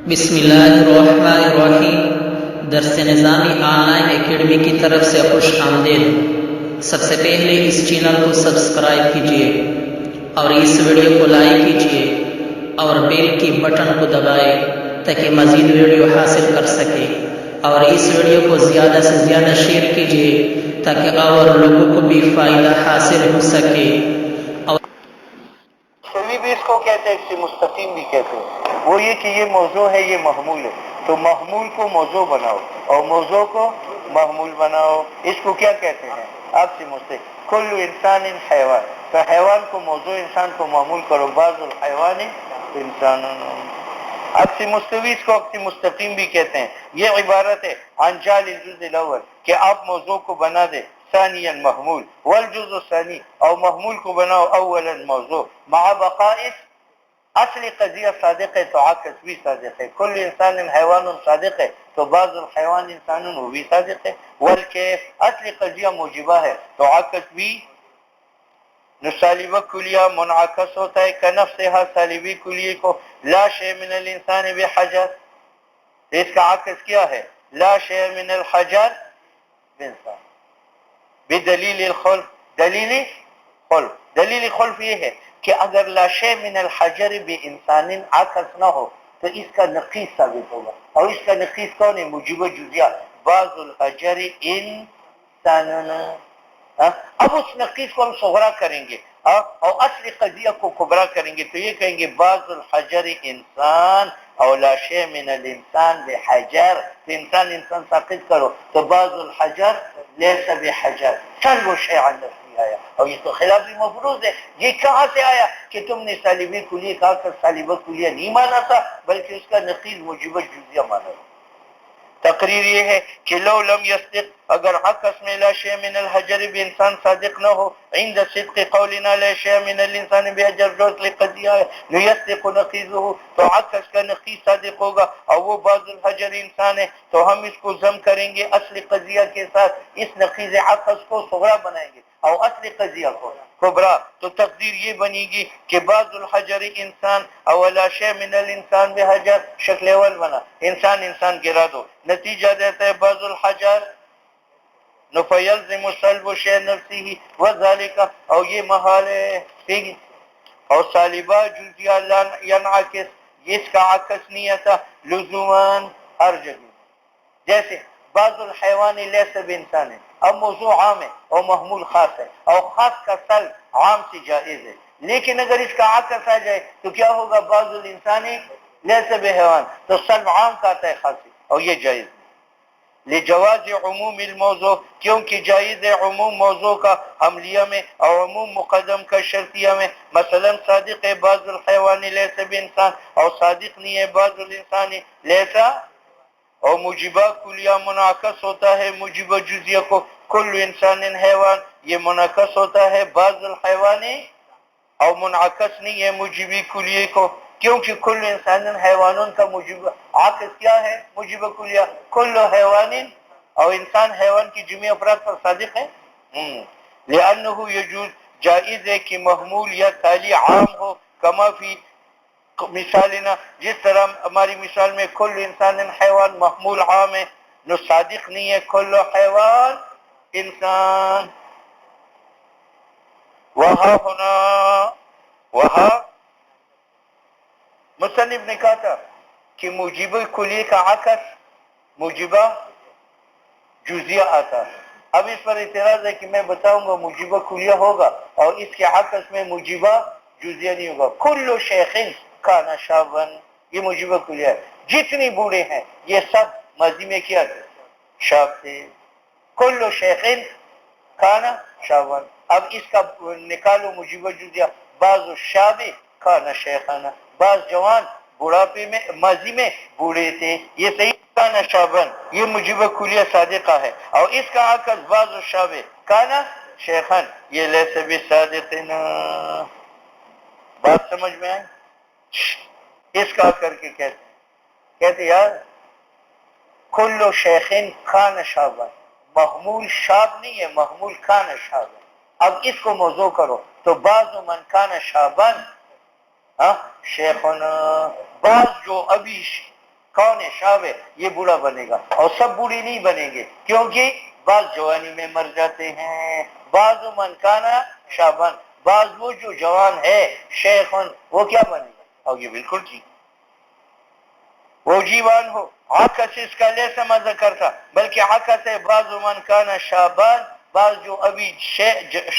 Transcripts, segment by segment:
بسم اللہ الرحمن الرحیم۔ درس نظامی آن لائن اکیڈمی کی طرف سے خوش آمدید۔ سب سے پہلے اس چینل کو سبسکرائب کیجیے اور اس ویڈیو کو لائک کیجیے اور بیل کی بٹن کو دبائیں تاکہ مزید ویڈیو حاصل کر سکے، اور اس ویڈیو کو زیادہ سے زیادہ شیئر کیجیے تاکہ اور لوگوں کو بھی فائدہ حاصل ہو سکے۔ سوی بھی اس کو کہتے ہیں، اس مستقیم بھی کہتے ہیں۔ وہ یہ کہ یہ موضوع ہے، یہ محمول ہے، تو محمول کو موضوع بناؤ اور موضوع کو محمول بناؤ۔ اس کو کیا کہتے ہیں؟ آپ سے مستقیم کل انسان حیوان، تو حیوان کو موضوع، انسان کو محمول کرو۔ بعض الحیوان انسان، اب سے مستوی اس کو اقسی مستقیم بھی کہتے ہیں۔ یہ عبارت ہے عن جعل الجزء الاول کہ آپ موضوع کو بنا دے ثانیا محمول، والجزء الثانی اور محمول کو بناؤ اولا موضوع، مع بقاء اصل قضیہ صادق ہے تو عکس بھی صادق ہے۔ کل انسان حیوان صادق ہے تو بعض الحیوان انسان وہ بھی صادق ہے۔ والکیف اصل قضیہ موجبہ ہے تو عکس بھی سالبہ کلیہ منعکس ہوتا ہے، کنفسہا سالبی کلیہ کو لا شیء من الانسان بحجر، اس کا عکس کیا ہے؟ لا شیء من الحجر بانسان، بدلیل الخلف، دلیل خلف، دلیل خلف یہ ہے کہ اگر لا شیء من الحجر بانسان عکس نہ ہو تو اس کا نقیص ثابت ہوگا، اور اس کا نقیص کون ہے؟ موجب جزیہ، بعض الحجر انساننا۔ اب اس نقیص کو ہم صغرا کریں گے اور اصل قضیہ کو کبرا کریں گے تو یہ کہیں گے بعض الحجر انسان اور لا شیء من الانسان بحجر، تو انسان ساقط کرو تو بعض الحجر لیس بحجر، سلب شیء عن نفسی آیا، اور یہ تو خلافی مفروض ہے۔ یہ کہاں سے آیا کہ تم نے سالبی کلیہ کہا کہ سالبہ کلیہ نہیں مانا تھا بلکہ اس کا نقیض موجبہ جزیہ مانا تھا۔ تقریر یہ ہے کہ لو لم یصدق، اگر عکس میں لا شیء من الحجر بھی انسان صادق نہ ہو، عند صدق قولنا لا شیء من الانسان بحجر جو اصل قضیہ ہے، یصدق نقیضہ تو عکس کا نقیض صادق ہوگا اور وہ بعض الحجر انسان ہے تو ہم اس کو ضم کریں گے اصل قضیہ کے ساتھ، اس نقیض عکس کو صغرا بنائیں گے اور اصل قضیہ کو کبرا، تو تقدیر یہ بنے گی کہ بعض الحجر انسان او لا شیء من الانسان بحجر، شکل اول بنا انسان گرا دو، نتیجہ دیتا ہے بعض الحجر فیلزم سلب شیء نفسی وذالک، اور یہ محال ہے، ٹھیک ہے، اور سالبہ جزیہ ینعکس، اس کا عکس نہیں آتا لزوماً ہر جگہ، جیسے بعض الحیوان لیس بانسان ہے، اب موضوع عام ہے اور محمول خاص ہے اور خاص کا سلب عام سے جائز ہے، لیکن اگر اس کا عکس آ جائے تو کیا ہوگا؟ بعض الانسان لیس بحیوان، تو سلب عام کا آتا ہے خاص، اور یہ جائز لجواز عموم الموضوع، کیونکہ جائز ہے عموم موضوع کا حملیہ میں اور عموم مقدم کا شرطیہ میں، مثلا صادق ہے بعض الحیوان لیس بانسان اور صادق نہیں ہے بعض الانسان لیسا، اور موجبہ کلیہ منعکس ہوتا ہے موجبہ جزیہ کو، کل انسان حیوان یہ منعکس ہوتا ہے بعض الحیوان اور منعکس نہیں ہے موجبی کلیہ کو، کیونکہ کل انسان حیوانون کا موجب عکس کیا ہے؟ موجب کلیہ، کل حیوان، اور انسان حیوان کی جمعی افراد پر صادق ہے، لأنه یجوز، جائز ہے کہ محمول یا تالی عام ہو، کما فی مثالنا، جس طرح ہماری مثال میں کل انسان حیوان محمول عام ہے، جو صادق نہیں ہے کل حیوان انسان، وہاں مصنف نے کہا تھا کہ موجب کلیہ کا عکس موجبہ جزیہ آتا ہے، اب اس پر اعتراض ہے کہ میں بتاؤں گا موجبہ کلیہ ہوگا اور اس کے عکس میں موجبہ جزیہ نہیں ہوگا۔ کل شیخ کان شابا، یہ موجبہ کلیہ ہے، جتنی بوڑھے ہیں یہ سب ماضی میں کیا تھے؟ شاب تھے، کل شیخ کان شابا، اب اس کا نکالو موجبہ جزیہ، بعض الشاب کان شیخانا، بعض جوان بڑھاپے میں ماضی میں بوڑھے تھے، یہ صحیح کانا شابن، یہ موجبہ کلیہ صادقہ ہے، اور اس کا عکس بعض الشاب کانا شیخان، یہ لیس بصادقنا، بات سمجھ میں آئی؟ اس کا کر کے کہتے یار کل شیخین کان شابن، محمول شاب نہیں ہے، محمول کان شابن، اب اس کو موضوع کرو تو بعض من کان شابن شیخنا، بعض جو ابھی کون ہے شاب ہے یہ بوڑھا بنے گا، اور سب بوڑھی نہیں بنیں گے، کیونکہ بعض جوانی میں مر جاتے ہیں، بعض من کانا شابن، بعض وہ جو جوان ہے شیخن وہ کیا بنے گا، اور یہ بالکل ٹھیک وہ جیوان ہو، عکس اس کا لیسا مزہ کرتا بلکہ عکس ہے بعض من کانا شابان، بعض جو ابھی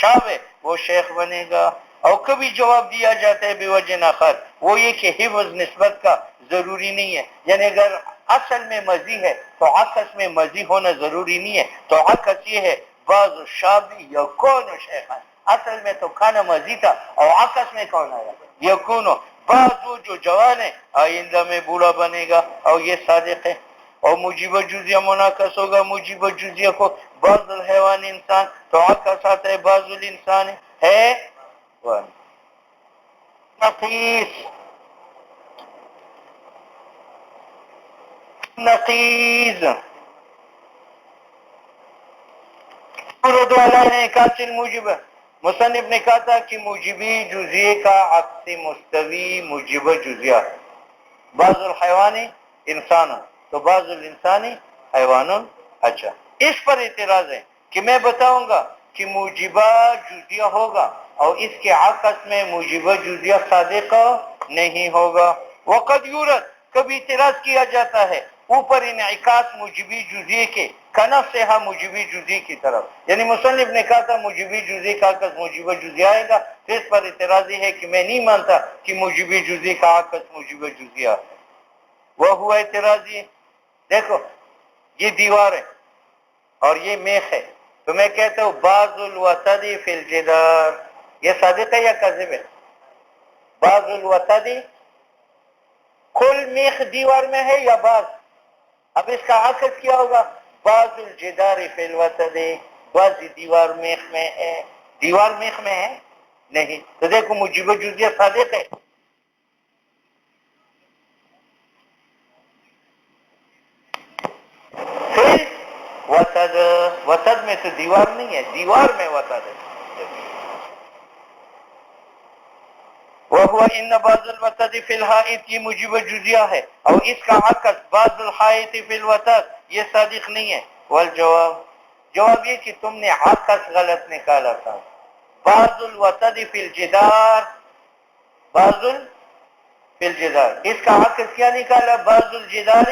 شاب ہے وہ شیخ بنے گا۔ اور کبھی جواب دیا جاتا ہے بے وجہ ناخر، وہ یہ کہ حفظ نسبت کا ضروری نہیں ہے، یعنی اگر اصل میں مزی ہے تو عکس میں مزی ہونا ضروری نہیں ہے، تو عکس یہ ہے بعض شابی یکون شیخ، اصل میں تو کھانا مزی تھا اور عکس میں کون آیا یکونو، بعض وہ جو جوان ہے آئندہ میں بوڑھا بنے گا، اور یہ صادق ہے۔ اور مجیب جزیہ منعکس ہوگا مجیب جزیہ کو بعض الحیوان انسان، تو عکس آتا ہے بعض الانسان ہے نقیص، نقیز مرد والا ہے کاسل موجب، مصنف نے کہا تھا کہ موجبی جزیے کا عکس مستوی موجب جزیہ، بعض الحیوانی انسان تو بعض الانسانی حیوان، اچھا اس پر اعتراض ہے کہ میں بتاؤں گا کہ موجبہ جزیہ ہوگا اور اس کے عکس میں موجبہ جزیہ صادق نہیں ہوگا، وقد یورد کبھی اعتراض کیا جاتا ہے اوپر انعکاس موجبی جزیے کے کنف سے ہاں موجبی جزیے کی طرف، یعنی مصنف نے کہا تھا موجبی جزیے کا عکس موجبہ جزیہ آئے گا، تو اس پر اعتراضی ہے کہ میں نہیں مانتا کہ موجبی جزیے کا عکس موجبہ جزیہ ہے، وہ ہوا اعتراضی۔ دیکھو یہ دیوار ہے اور یہ میخ ہے، تو میں کہتا ہوں بعض الوتد فی الجدار، یہ صادق ہے یا کاذب ہے؟ بعض الوتد کل میخ دیوار میں ہے یا بعض؟ اب اس کا عکس کیا ہوگا؟ بعض الجدار فی الوتد، بعض دیوار میخ میں ہے، دیوار میخ میں ہے نہیں، تو دیکھو موجب جزیہ صادق ہے۔ پھر وتد، وتد میں تو دیوار نہیں ہے، دیوار میں وتد ہے، وہو ان بعض الوتد فی الحائط، یہ موجب جزیہ ہے، اور اس کا عکس بعض الحائط فی الوتد یہ صادق نہیں ہے۔ والجواب، جواب یہ کہ تم نے عکس غلط نکالا تھا، بعض الوتد فی الجدار، بعض فی الجدار، اس کا عکس کیا نکالا؟ بعض الجدار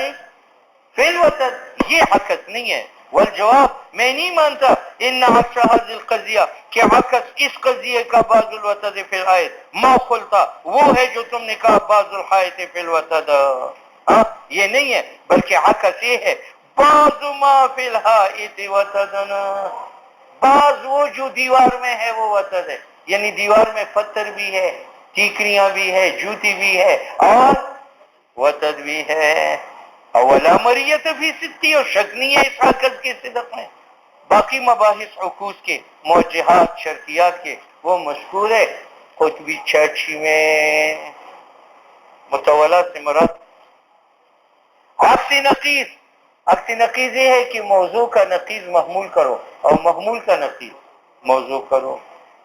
فی الوتد، یہ عکس نہیں ہے۔ والجواب، میں نہیں مانتا ان عکس هذه القضیہ کہ عکس اس قضیے کا بعض الوتد فی الحائط ما خلطا وہ ہے جو تم نے کہا بعض الحائط فی الوتد، یہ نہیں ہے، بلکہ عکس یہ ہے بعض ما فی الحائط وتدنا، بعض وہ جو دیوار میں ہے وہ وتد ہے، یعنی دیوار میں پتھر بھی ہے، ٹیکریاں بھی ہے، جوتی بھی ہے اور وتد بھی ہے۔ اولا مریت فی ستی، اور شک نہیں ہے اس عکس کی صدق میں، باقی مباحث عکوس کے موجہات شرطیات کے وہ مذکور ہے قطبی چرچی میں۔ متولات سے مراد عکس نقیض، عکس نقیض یہ ہے کہ موضوع کا نقیض محمول کرو اور محمول کا نقیض موضوع کرو۔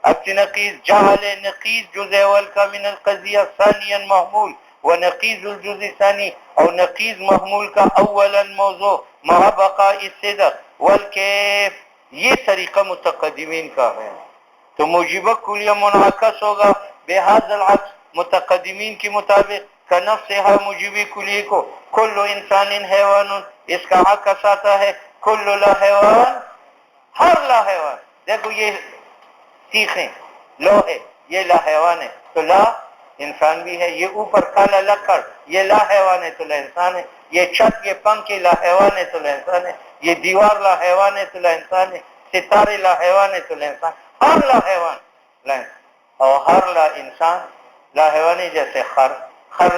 عکس نقیض جعل نقیض جزء اول کا من القضیہ ثانیا محمول، ونقیض الجزء ثانی اور نقیض محمول کا اولا موضوع مع بقاء الصدق والکیف، یہ طریقہ متقدمین کا ہے۔ تو موجبہ کلیہ منعکس ہوگا بہذا العکس متقدمین کے مطابق کنفسہا موجبی کلیہ کو کل انسان حیوان، اس کا عکس آتا ہے کل لا حیوان، ہر لا حیوان، دیکھو یہ سیخیں لو ہے یہ لا حیوان ہے تو لا انسان بھی ہے، یہ اوپر کالا لکڑ یہ لا حیوان ہے تو لا انسان ہے، یہ چھت یہ پنکھ لا حیوان ہے تو لا انسان ہے، یہ دیوار لا حیوان ہے تو لا انسان ہے، ستارے لا حیوان ہے تو لا انسان، ہر لا حیوان لا انسان، اور ہر لا انسان لا حیوان ہے، جیسے خر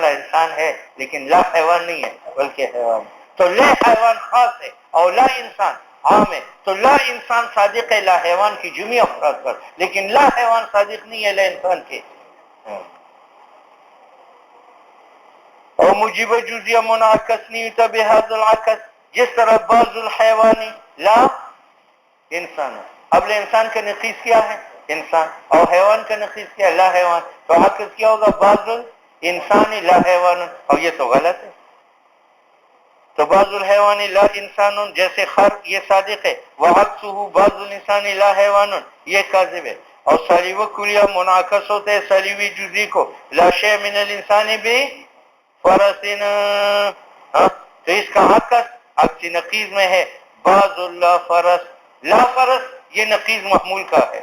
لا انسان ہے لیکن لا حیوان نہیں ہے بلکہ حیوان، تو لا حیوان خاص ہے اور لا انسان عام ہے، تو لا انسان صادق ہے لا حیوان کی جمعی افراد پر، لیکن لا حیوان صادق نہیں ہے لا انسان کے۔ اور مجیب جزیہ منعکس نہیں ہوتا بہذا العکس، جس طرح بعض الحیوانی لا انسان ہے، اب لا انسان کا نقیص کیا ہے؟ انسان، اور حیوان کا نقیص کیا ہے؟ لا حیوان، تو عکس کیا ہوگا؟ بعض الانسان لا حیوان، اور یہ تو غلط ہے۔ تو بعض الحیوان لا انسان جیسے خر یہ صادق ہے، وعکسہ بعض الانسان لا حیوان یہ کاذب ہے. اور سالیو کلیہ منعکس ہوتے ہیں سالیوی جزئی کو، لا شیء من الانسان بھی فرسن. تو اس کا عکس نقیض میں ہے بعض لا فرس. لا فرس یہ نقیض محمول کا ہے.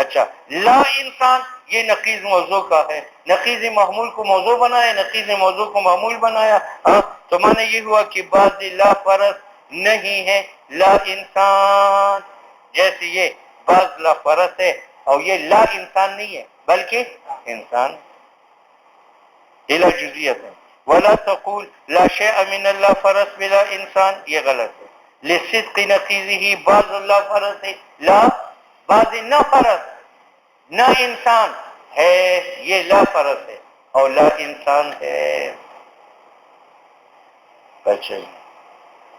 اچھا لا انسان یہ نقیض موضوع کا ہے. نقیض محمول کو موضوع بنایا، نقیض موضوع کو محمول بنایا. تو معنی یہ ہوا کہ بعض لا فرس نہیں ہے لا انسان، جیسے یہ بعض لا فرس ہے اور یہ لا انسان نہیں ہے بلکہ انسان. الى جزیت ہے. ولا تقول لا شیء من اللہ فرس بلا انسان یہ غلط ہے. لصدق نقیضہ بعض اللہ فرس ہے، لا بعض نہ فرس نہ انسان ہے، یہ لا فرس ہے اور لا انسان ہے. اچھا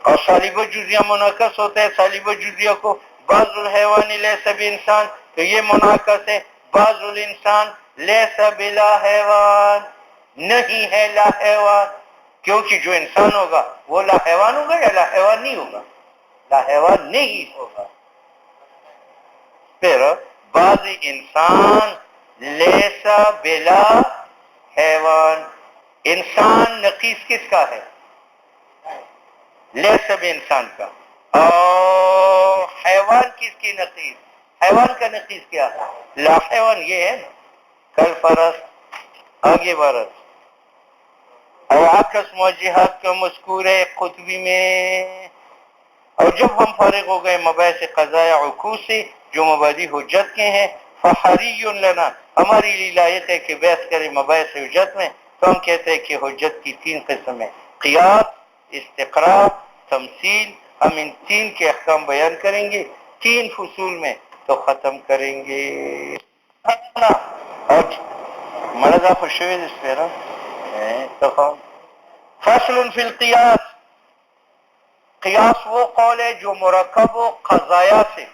اور صلیب و جزیہ منعکس ہوتا ہے صلیب و جزیہ کو بعض الحیوان لیس بانسان، تو یہ منعکس ہے بعض الانسان لیس بلا حیوان نہیں ہے لا حیوان، کیونکہ جو انسان ہوگا وہ لا حیوان ہوگا یا لا حیوان نہیں ہوگا؟ لا حیوان نہیں ہوگا. پھر بعض انسان لیسا بلا حیوان، انسان نقیص کس کا ہے؟ لیسا بے انسان کا. اور حیوان کس کی نقیص؟ حیوان کا نقیص کیا ہے؟ لا حیوان یہ ہے نا، کل فرس آگے برس. اور عکس موجہات کا مذکور ہے قطبی میں. اور جب ہم فارغ ہو گئے مباحث قضاء عکوس سے جو مبادی حجت کے ہیں، فحری لنا ہماری لیے لائق ہے کہ بحث کریں مباحث حجت میں. تو ہم کہتے ہیں کہ حجت کی 3 قسم ہیں، قیاس، استقراء، تمثیل. ہم ان 3 کے احکام بیان کریں گے 3 فصول میں تو ختم کریں گے. اور مرضا خوشوی اس پہ فصل فی القیاس. قیاس وہ قول ہے جو مرکب و قضایا سے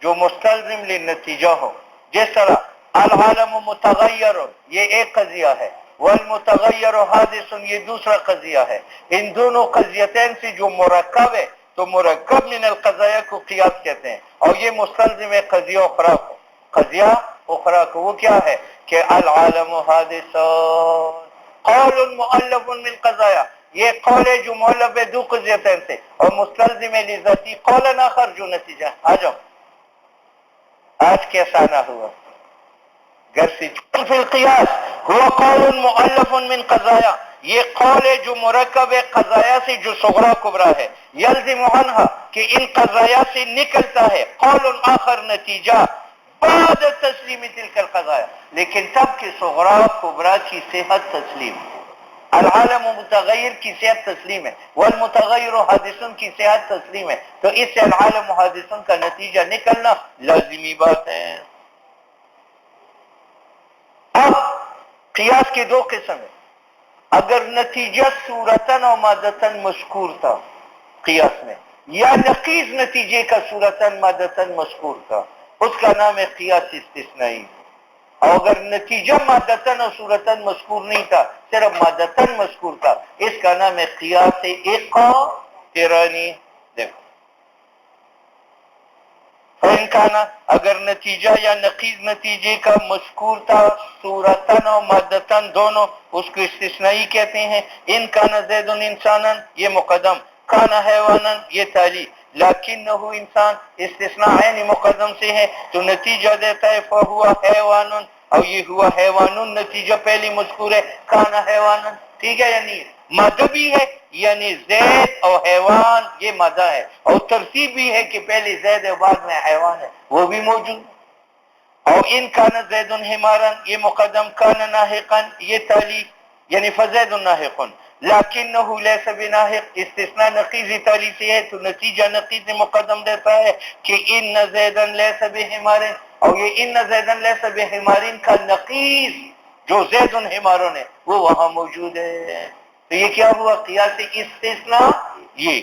جو مستلزم للنتیجہ ہو. جس طرح العالم متغیر یہ ایک قضیہ ہے، والمتغیر حادث یہ دوسرا قضیہ ہے. ان دونوں قضیتین سے جو مرکب ہے تو مرکب من القضایا کو قیاس کہتے ہیں، اور یہ مستلزم ہے قضیہ اخرى کو. قضیہ اخرى کو وہ کیا ہے کہ العالم حادث قول مؤلف من قضایا، یہ قول ہے جو مؤلف ہے 2 قضیتین سے، اور مستلزم ہے لذاتی قول آخر جو نتیجہ. آ جاؤ آج کیسا نہ ہوا گھر سے. فی القیاس ہوا قول مؤلف من قضایا، یہ قول ہے جو مرکب ہے قضایا سے جو صغرا کبرا ہے. یلزم عنہا کہ ان قضایا سے نکلتا ہے قول آخر نتیجہ بعد تسلیم تلک القضایا، لیکن تب کہ صغرا کبرا کی صحت تسلیم. العالم متغیر کی صحت تسلیم ہے، والمتغیر حادثن کی صحت تسلیم ہے. تو اس سے العالم حادثن کا نتیجہ نکلنا لازمی بات ہے. اب قیاس کے 2 قسم ہیں. اگر نتیجہ صورتاً و مادتاً مذکور تھا قیاس میں، یا نقیض نتیجے کا صورتاً مادتاً مذکور تھا، اس کا نام ہے قیاس استثنائی. اور اگر نتیجہ مادتاً اور صورتاً مذکور نہیں تھا، صرف مادتاً مذکور تھا، اس کا نام ہے قیاس اقترانی. دیکھو فإن اگر نتیجہ یا نقیض نتیجے کا مذکور تھا صورتاً اور مادتاً دونوں، اس کو استثنائی کہتے ہیں. ان کان زید انسانا یہ مقدم، کان حیوانا یہ تالی، لیکنہ انسان استثناء عین مقدم سے ہے تو نتیجہ دیتا ہے فہو حیوان، اور یہ ہوا حیوان نتیجہ پہلی مذکور ہے کان حیوانا. ٹھیک ہے یعنی مادہ بھی ہے، یعنی زید اور حیوان یہ مادہ ہے، اور ترتیب بھی ہے کہ پہلے زید اور بعد میں حیوان ہے وہ بھی موجود. اور ان کان زید حمارا یہ مقدم، کان ناحقا یہ تالی یعنی فزید ناحق، لیکنہ لیس بناحق استثناء نقیض تالی سے ہے تو نتیجہ نقیض مقدم دیتا ہے کہ ان زیدا لیس بحمار، اور یہ ان زیدا لیس بحمار کا نقیض جو زید حمارن ہے وہ وہاں موجود ہے. تو یہ کیا ہوا قیاس استثناء. یہ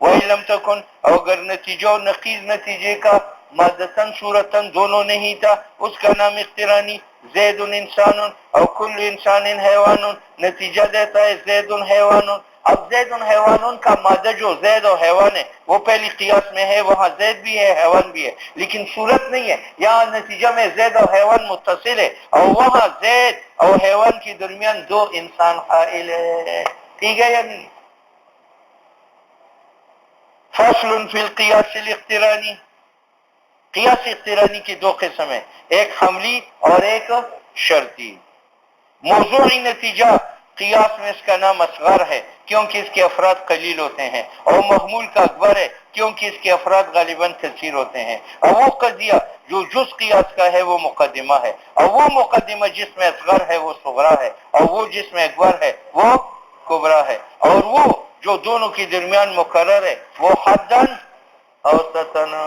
وَإِن لَمْ تَكُنْ اگر نتیجہ اور نقیض نتیجے کا مادتاً صورتاً دونوں نہیں تھا، اس کا نام اقترانی. زید انسان اور کل انسان حیوان نتیجہ دیتا ہے زید حیوان. اب زید حیوان کا مادہ جو زید اور حیوان ہے وہ پہلی قیاس میں ہے, وہاں زید بھی ہے حیوان بھی ہے, لیکن صورت نہیں ہے. یہاں نتیجہ میں زید اور حیوان متصل ہے اور وہاں زید اور حیوان کے درمیان دو انسان حائل ہے. ٹھیک ہے یا نہیں؟ فصل فی القیاس الاقترانی. قیاس اقترانی کی دو قسم ہیں, ایک حملی اور ایک شرطی. موضوعی نتیجہ قیاس میں اس کا نام اصغر ہے کیونکہ اس کے افراد قلیل ہوتے ہیں, اور محمول کا اکبر ہے کیونکہ اس کے افراد غالباً کثیر ہوتے ہیں. اور وہ قضیہ جو جز قیاس کا ہے وہ مقدمہ ہے, اور وہ مقدمہ جس میں اصغر ہے وہ صغرا ہے, اور وہ جس میں اکبر ہے وہ کبرا ہے, اور وہ جو دونوں کے درمیان مقرر ہے وہ حدن اور تتنا.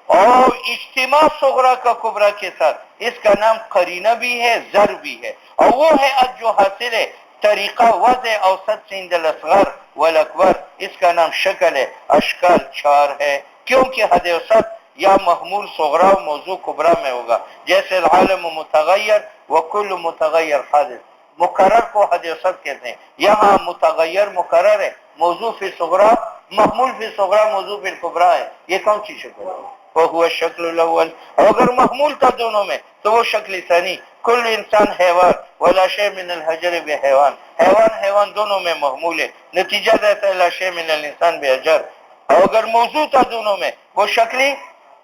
اور اجتماع صغرا کا کبرا کے ساتھ اس کا نام قرینہ بھی ہے ضرب بھی ہے, اور وہ ہے جو حاصل ہے طریقہ وضع اوسط سے عند الاصغر والاکبر, اس کا نام شکل ہے. اشکال چار ہے کیونکہ حد اوسط یا محمول صغرا و موضوع کبرا میں ہوگا, جیسے العالم متغیر وکل متغیر حادث. مقرر کو حد اوسط کہتے ہیں, یہاں متغیر مقرر ہے, موضوع فی صغرا محمول فی صغرا موضوع فی کبرا ہے. یہ کون سی شکل ہے؟ وہ شکل الاول. اور اگر محمول تھا دونوں میں تو وہ شکل ثانی کل انسان حیوان ولا شیء من الحجر بحیوان. حیوان حیوان دونوں میں محمول ہے, نتیجہ دیتا ہے لا شیء من الانسان بحجر. اور اگر موضوع تھا دونوں میں وہ شکل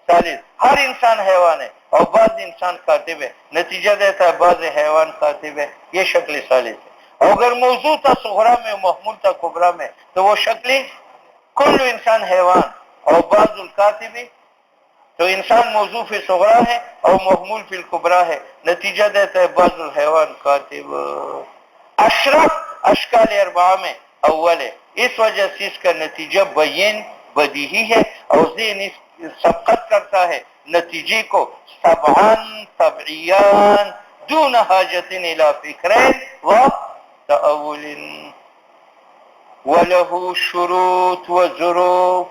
ثالث ہر انسان حیوان ہے اور بعض انسان کاتب ہے, نتیجہ دیتا ہے بعض حیوان کاتب ہے. یہ شکل ثالث ہے. اور اگر موضوع تھا صغرا میں محمول تھا کبرا میں تو وہ شکل کل انسان حیوان اور بعض الکاتب. تو انسان موضوع فی صغرا ہے اور محمول فی الکبرا ہے, نتیجہ دیتا ہے بعض الحیوان کاتب. اشرف اشکال اربعہ میں اول ہے, اس وجہ سے اس کا نتیجہ بین بدیہی ہے اور ذہن سبقت کرتا ہے نتیجے کو سبعان طبعیان دون حاجت الى فکرین و تأول وله شروط و ظروف.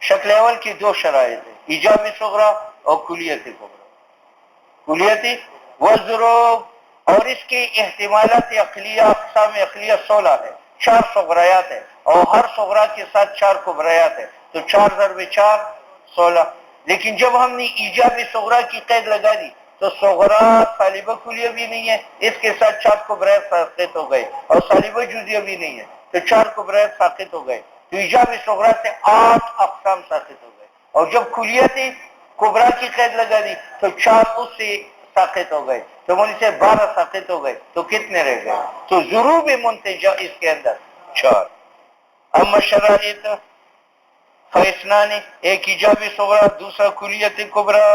شکل اول کی دو شرائط ہے, ایجابی صغرا اور کلیتی کبرا. کلیتی وظروف, اور اس کی احتمالات عقلیہ اقسام عقلیہ 16 ہے, 4 صغریات ہے اور ہر صغرا کے ساتھ 4 کبریات ہے, تو 4 ضرب 4 16. لیکن جب ہم نے ایجابی صغرا کی قید لگا دی تو صغرا سالبہ کلیہ بھی نہیں ہے, اس کے ساتھ 4 کبریات ساقط ہو گئے, اور سالبہ جزیہ بھی نہیں ہے تو 4 کبریات ساقط ہو گئے. تو ایجابی صغرا سے 8 اقسام ساقط ہو گئے, اور جب کلیتی کبرا کی قید لگا دی تو 4 اس سے ساقط ہو گئے, تو منی سے 12 ساقط ہو گئے, تو کتنے رہ گئے؟ تو ضروب منتجہ اس کے اندر 4. اما شرائط فیسنانی, ایک ایجابی صغرا دوسرا کلیت کبرا.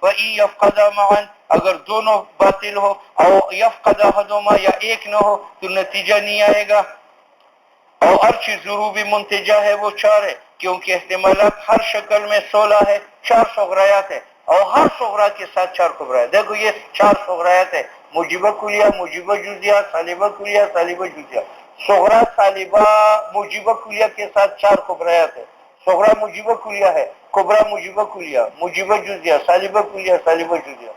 وَإِن يَفْقَدَا مَعًا, اگر دونوں باطل ہو, اور یفقد احدہما یا ایک نہ ہو تو نتیجہ نہیں آئے گا. اور ہر چیز ضروبی منتجہ ہے وہ 4 ہے کیونکہ احتمالات ہر شکل میں 16 ہے, 4 صغریات ہے اور ہر صغرا کے ساتھ 4 کبریات. دیکھو یہ 4 صغریات ہے, موجبہ کلیہ موجبہ جزیہ سالبہ کلیہ سالبہ جزیہ. صغرا سالبہ موجبہ کلیہ کے ساتھ 4 کبریات ہے, صغرا موجبہ کلیہ ہے, کبرا موجبہ کلیہ موجبہ جزیہ سالبہ کلیہ سالبہ جزیہ.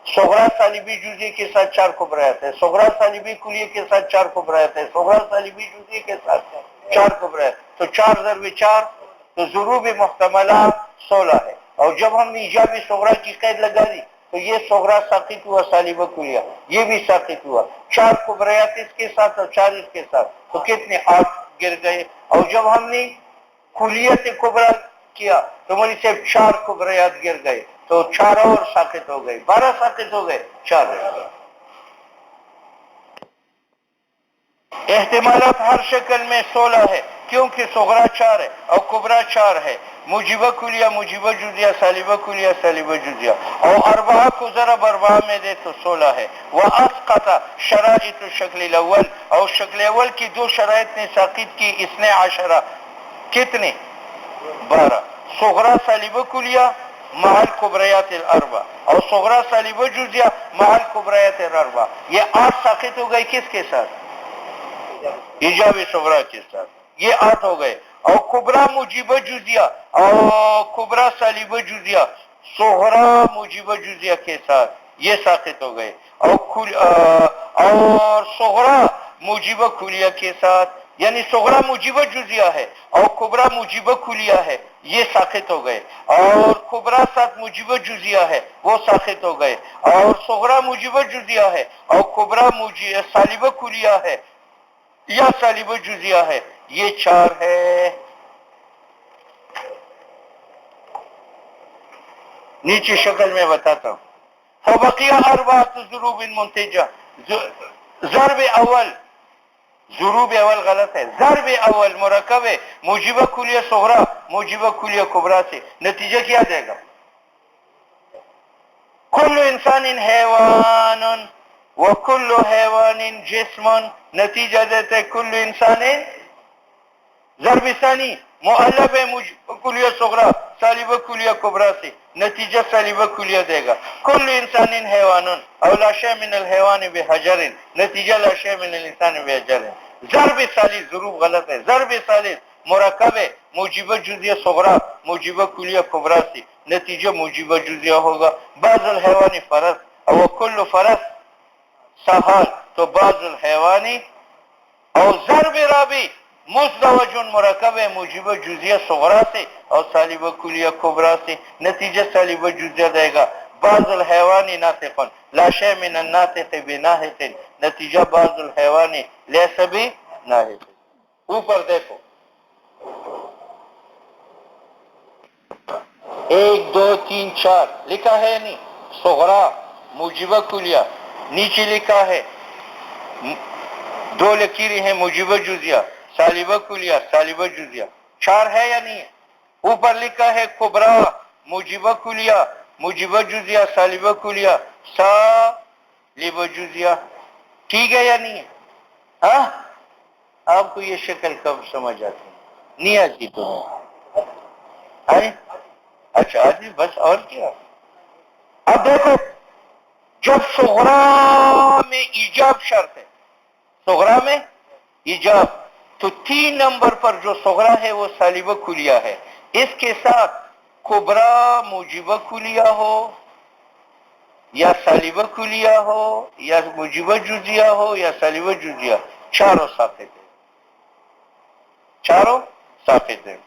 صغرا سالبی جزیے کے ساتھ 4 کبریات ہے, صغرا سالبی کلیے کے ساتھ 4 کبریات ہے, صغرا سالبی جزیے کے ساتھ 4 کبریات, تو 4 ضرب 4 تو ضروب محتملات 16 ہے. اور جب ہم نے ایجابی صغرا کی قید لگا دی تو یہ صغرا ساقط ہوا سالبہ کلیہ, یہ بھی ساقط ہوا, 4 کبریات اس کے ساتھ اور 4 اس کے ساتھ, تو کتنے 8 گر گئے. اور جب ہم نے کلیت کبرا کیا تو منی سے 4 کبریات گر گئے, تو 4 اور ساقط ہو گئے, 12 ساقط ہو گئے, 4 رہ گئے. احتمالات ہر شکل میں 16 ہے کیونکہ صغرا 4 ہے اور کبرا 4 ہے, موجبہ کلیہ موجبہ جزیہ سالبہ کلیہ سالبہ جزیہ. اور اربعہ کو ضرب اربعہ میں دے تو 16 ہے. واسقط شرائط الشکل الاول, اور شکل اول کی 2 شرائط نے ساقط کی 12 کتنے 12, صغرا سالبہ کلیہ مع الکبریات الاربع اور صغرا سالبہ جزیہ مع الکبریات الاربع. یہ 8 ساقط ہو گئے کس کے ساتھ؟ ایجابی صغرا کے ساتھ, یہ 8 ہو گئے. اور کبرا موجبہ جزیہ اور کبرا سالبہ جزیہ صغرا موجبہ جزیہ کے ساتھ, یہ ساقط ہو گئے، اور صغرا موجبہ کلیہ کے ساتھ، یعنی صغرا موجبہ جزیہ ہے اور کبرا موجبہ کلیہ ہے، یہ ساقط ہو گئے، اور کبرا ساتھ موجبہ جزیہ ہے وہ ساقط ہو گئے، اور صغرا موجبہ جزیہ ہے اور کبرا سالبہ کلیہ ہے یا سالبہ جزیہ ہے، یہ چار ہے۔ نیچے شکل میں بتاتا ہوں۔ فبقیہ اربعۃ ضروب منتجہ، ضرب اول، ضروب اول غلط ہے، ضرب اول مرکب ہے موجبہ کلیہ صغرا موجبہ کلیہ کبرا سے، نتیجہ کیا دے گا؟ کل انسان حیوان وکل حیوان جسم، نتیجہ دیتے ہیں کل انسان ضرب ثانی مؤلف ہے موجبہ کلیہ صغرا سالبہ کلیہ کبرا سے، نتیجہ سالبہ کلیہ دے گا۔ کل انسان حیوان او لا شیء من الحیوان بحجر، نتیجہ لا شیء من الانسان بحجر۔ ضرب ثالث ضروب غلط ہے، ضرب ثالث مرکب ہے موجبہ جزیہ صغرا موجبہ کلیہ کبرا سے، نتیجہ موجبہ جزیہ ہوگا۔ بعض الحیوان فرس او کل فرس سہال، تو بعض الحیوان اور ضرب رابع مزدوج مرکب ہے موجبہ جزیہ صغرا سے اور سالبہ کلیہ کبرا سے، نتیجہ سالبہ جزیہ دے گا۔ بعض الحیوان ناطق لا شیء من الناطق بناطق، نتیجہ بعض الحیوان لیس بناطق۔ اوپر دیکھو 1 2 3 4 لکھا ہے نہیں، صغرا موجبہ کلیہ، نیچے لکھا ہے 2 لکیریں ہیں موجبہ جزیہ سالبہ کلیہ سالبہ جزیہ، 4 ہے یا نہیں ہے؟ اوپر لکھا ہے کبرا موجبہ کلیہ موجبہ جزیہ سالبہ کلیہ سالبہ جزیہ، ٹھیک ہے یا نہیں ہے؟ ہاں آپ کو یہ شکل کب سمجھ آتی ہے؟ نہیں آتی تمہیں؟ اچھا آجی بس، اور کیا؟ اب دیکھو جب صغرا میں ایجاب شرط ہے، صغرا میں ایجاب، تو 3 نمبر پر جو صغرا ہے وہ سالبہ کلیہ ہے، اس کے ساتھ کبرا موجبہ کلیہ ہو یا سالبہ کلیہ ہو یا موجبہ جزیہ ہو یا سالبہ جزیہ، چاروں ساقط ہے، چاروں ساقط ہے۔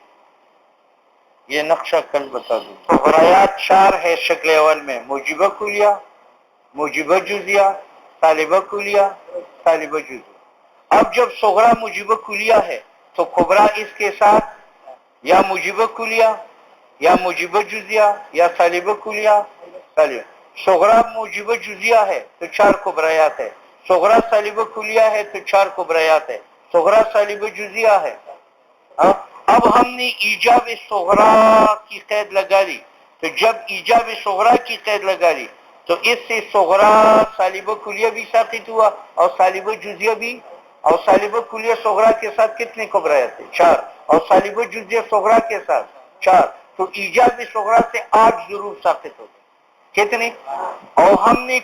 یہ نقشہ کل بتا دوں۔ صغرایات 4 ہے شکل اول میں، موجبہ کلیہ موجبہ جزیہ سالبہ کلیہ سالبہ جزیہ۔ اب جب صغرا موجبہ کلیہ ہے تو کبرا اس کے ساتھ یا موجبہ کلیہ یا موجبہ جزیہ یا سالبہ کلیہ سالبہ۔ صغرا موجبہ جزیہ ہے تو 4 کبرایات ہے، صغرا سالبہ کلیہ ہے تو 4 کبرایات ہے، صغرا سالبہ جزیہ ہے۔ اب ہم نے ایجاب صغرا کی قید لگا لی، تو جب ایجاب صغرا کی قید لگا لی تو اس سے صغرا سالبہ کلیہ بھی ساقط ہوا اور سالبہ جزیہ بھی، اور سالبہ کلیہ صغرا کے ساتھ کتنے کبرایات تھے؟ 4، اور سالبہ جزیہ صغرا کے ساتھ 4، تو ایجاب صغرا سے 8 ضرور ساقط ہو گئے، کتنے؟ اور ہم نے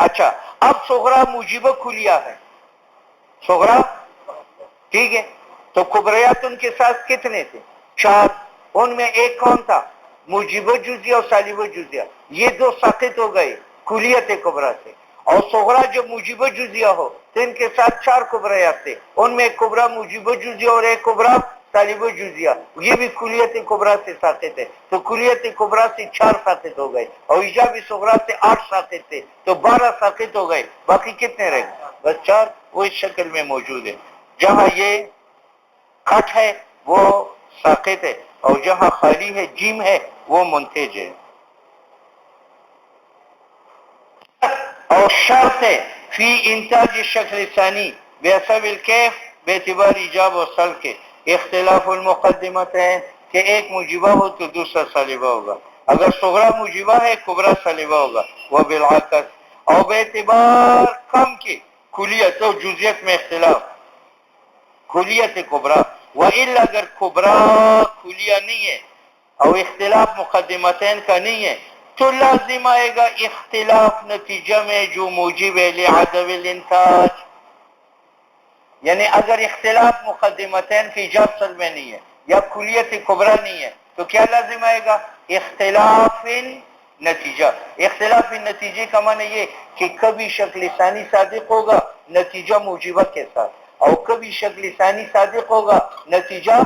اچھا اب صغرا موجبہ کلیہ ہے، صغرا ٹھیک ہے، تو کبریات ان کے ساتھ کتنے تھے؟ 4، ان میں ایک کون تھا؟ موجبہ جزیہ اور سالبہ جزیہ، یہ 2 ساقط ہو گئے کلیت کبرا سے، اور صغرا جب موجبہ جزیہ ہو تو ان کے ساتھ 4 کبریات تھے، ان میں ایک کبرا موجبہ جزیہ اور ایک کبرا سالبہ جزیہ، یہ بھی کلیت کبرا سے ساقط ہے، تو کلیت کبرا سے 4 ساقط ہو گئے، اور ایجاب صغرا سے 8 ساقط تھے، تو 12 ساقط ہو گئے، باقی کتنے رہ گئے؟ بس 4، وہ اس شکل میں موجود ہے، جہاں یہ کھٹ ہے وہ ساقط ہے اور جہاں خالی ہے جیم ہے وہ منتج ہے۔ اور شرط ہے فی انتاج شکل ثانی بحسب الکیف باعتبار ایجاب و سلب کے، اختلاف المقدمت ہے کہ ایک موجبہ ہو تو دوسرا سالبہ ہوگا، اگر صغرا موجبہ ہے کبرا سالبہ ہوگا، وہ بالعکس، اور باعتبار کم کے کلیت و جزیت میں اختلاف کلیت کبرا، وإلا اگر کبرا کلیہ نہیں ہے اور اختلاف مقدمتین کا نہیں ہے تو لازم آئے گا اختلاف نتیجہ میں جو موجب ہے لعدم الانتاج، یعنی اگر اختلاف مقدمتین کی ایجاب سلب میں نہیں ہے یا کلیت کبرا نہیں ہے تو کیا لازم آئے گا؟ اختلاف نتیجہ. اختلافی نتیجے کا معنی یہ کہ کبھی شکل ثانی صادق ہوگا نتیجہ موجبہ کے ساتھ، اور کبھی شکل ثانی صادق ہوگا نتیجہ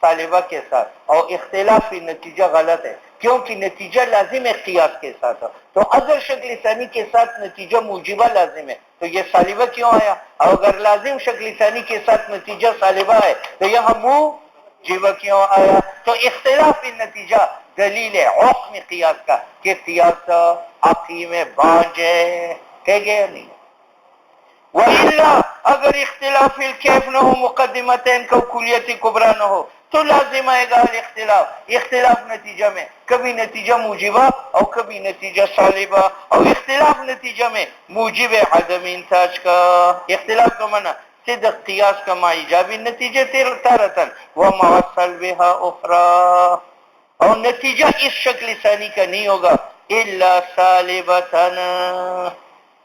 طالبہ کے ساتھ، اور اختلافی نتیجہ غلط ہے کیونکہ نتیجہ لازم ہے قیاس کے ساتھ. تو اگر شکل ثانی کے ساتھ نتیجہ موجبہ لازم ہے تو یہ سالبہ کیوں آیا؟ اور اگر لازم شکل ثانی کے ساتھ نتیجہ سالبہ ہے تو یہاں موجبہ کیوں آیا؟ تو اختلافی نتیجہ دلیل ہے حکم قیاس کا کہ قیاس عقلی میں بانج ہے. کہہ گیا نہیں؟ وَإِلَّا اگر اختلاف الکیف نہ ہو مقدمتین کو کلیت کبرا نہ ہو تو لازم آئے گا اختلاف نتیجہ میں کبھی نتیجہ موجبہ اور کبھی نتیجہ سالبہ، اور اختلاف نتیجہ میں موجب عدم انتاج کا. اختلاف کا معنی صدق قیاس کا ما ایجابی نتیجہ تارتن وما سلبها اخرى، اور نتیجہ اس شکل ثانی کا نہیں ہوگا الا سالبتن،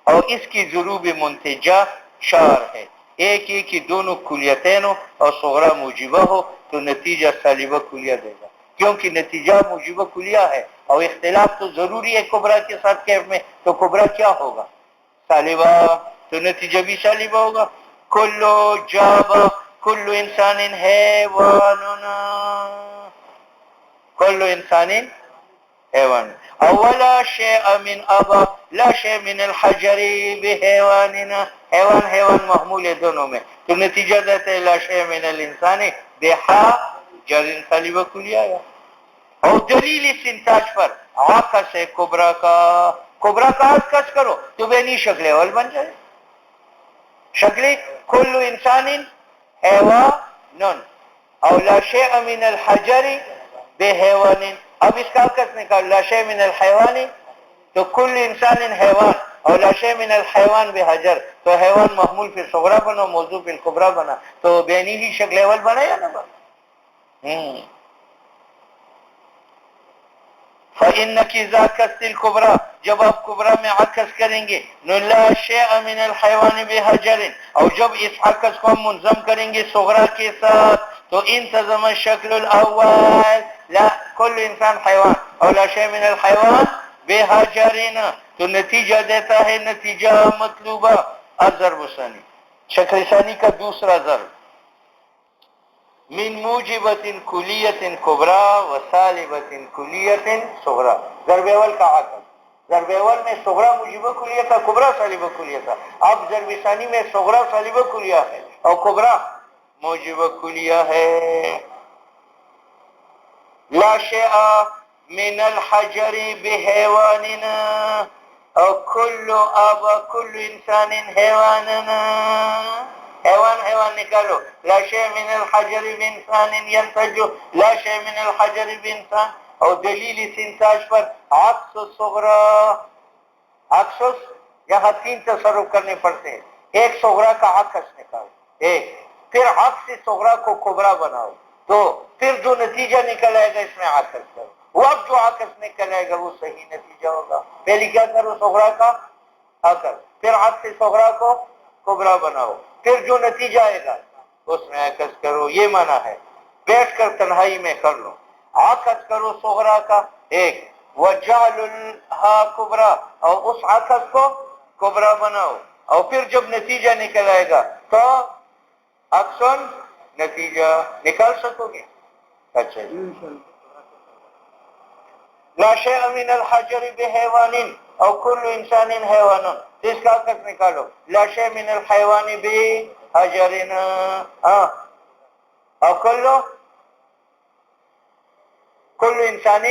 اور اس کی ضروب منتجہ شار ہے. ایک ایک کی دونوں کلیتین ہو اور صغرا موجبہ ہو تو نتیجہ سالبہ کلیہ دے گا، کیونکہ نتیجہ موجبہ کلیہ ہے اور اختلاف تو ضروری ہے کبرا کے ساتھ کیف میں، تو کبرا کیا ہوگا؟ سالبہ، تو نتیجہ بھی سالبہ ہوگا. کلو جابا کلو انسان حیوان، کلو انسان حیوان، اولا شیء من ابا لا شیء من الحجر بحیواننا، حیوان محمول ہے دونوں میں، تو نتیجہ دیتے لا شیء من الانسان بحجر سالبہ کلیہ آیا. اور دلیل اس انتاج پر عکس ہے کبرا کا عکس کرو تو بینی شکل اول بن جائے. شکل کل انسان حیوان اور لا شیء من الحجر بحیوان، اب اس کا عکس نکال لا شیء من الحیوان تو کل انسان حیوان اور لا شیء من الحیوان بحجر، تو حیوان محمول پھر صغرا بنا موضوع پھر کبرا بنا، تو بینی ہی شکل اول بنا یا نہ بنا؟ فَإِنَّ كِذَا كَسْتِ الْكُبْرَى، جب آپ کبرا میں عکس کریں گے لا شیء من الحیوان بحجر، اور جب اس عکس کو ہم منظم کریں گے صغرا کے ساتھ تو انتظم الشکل الاول لا کل انسان حیوان اور لا شیء من الحیوان بحجر، تو نتیجہ دیتا ہے نتیجہ مطلوبہ الضرب الثانی، شکل ثانی کا دوسرا ضرب، من موجبت کلیت کبرا و سالبت کلیت صغرا. ضرب اول کا عکس، ضرب اول میں صغرا موجبہ کلیہ تھا کبرا سالبہ کلیہ تھا، اب ضرب ثانی میں صغرا سالبہ کلیہ ہے اور کبرا موجبہ کلیہ ہے. لا شیء من الحجر بحیواننا اور کل انسان حیواننا، حیوان نکالو لا شیء من الحجر بانسان ينتج لا شیء من الحجر بانسان، اور دلیل اس انتاج پر عکس صغرا، عکس یہاں تین تصرف کرنے پڑتے ہیں. ایک صغرا کا عکس نکالو، ایک پھر عکس صغرا کو کبرا بناؤ، تو پھر جو نتیجہ نکل آئے گا اس میں عکس کرو، وہ اب جو عکس نکل آئے گا وہ صحیح نتیجہ ہوگا. پہلے کیا کرو؟ صغرا کا عکس، پھر عکس صغرا کو کبرا بناؤ، پھر جو نتیجہ آئے گا اس میں عکس کرو. یہ معنی ہے، بیٹھ کر تنہائی میں کر لو، عکس کرو صغرا کا ایک وجعلھا کبرا، اور اس عکس کو کبرا بناؤ، اور پھر جب نتیجہ نکل آئے گا تو عکسن نتیجہ نکال سکو گے. اچھا لا شیء من الحجر بحیوان او کل انسان حیوان، اس کا عکس نکالو لا شیء من الحیوان بحجر او کل انسان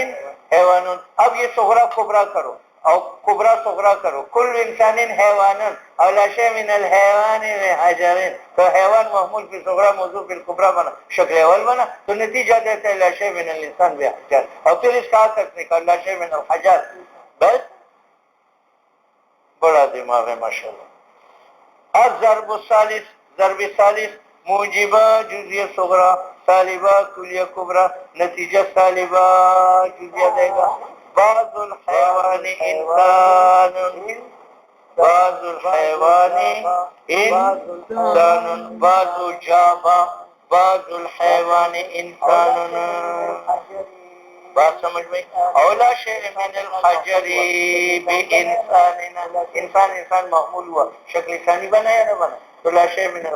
حیوان. اب یہ صغرا کبرا کرو اور کبرا صغرا کرو، کل انسان حیوان اور لا شیء من الحیوان بحجر، تو حیوان محمول پھر صغرا موضوع پھر کبرا بنا، شکل اول بنا، تو نتیجہ دیتا ہے لا شیء من الانسان بحجر، اور پھر اس کا عکس نکال لا شیء من الحجر. بس بڑا دماغ ہے ماشاءاللہ. الضرب الثالث، ضرب ثالث موجبہ جزیہ صغرا سالبہ کلیہ کبرا، نتیجہ سالبہ جزیہ دے گا. بعض الحیوان انسان، بعض الحیوان انسان، بعض جابا بعض الحیوان انسان، بات سمجھ میں اولا شیء من الحجر بانساننا انسان محمول ہوا شکل ثانی بنا یا نہ بنا تو لا شیء من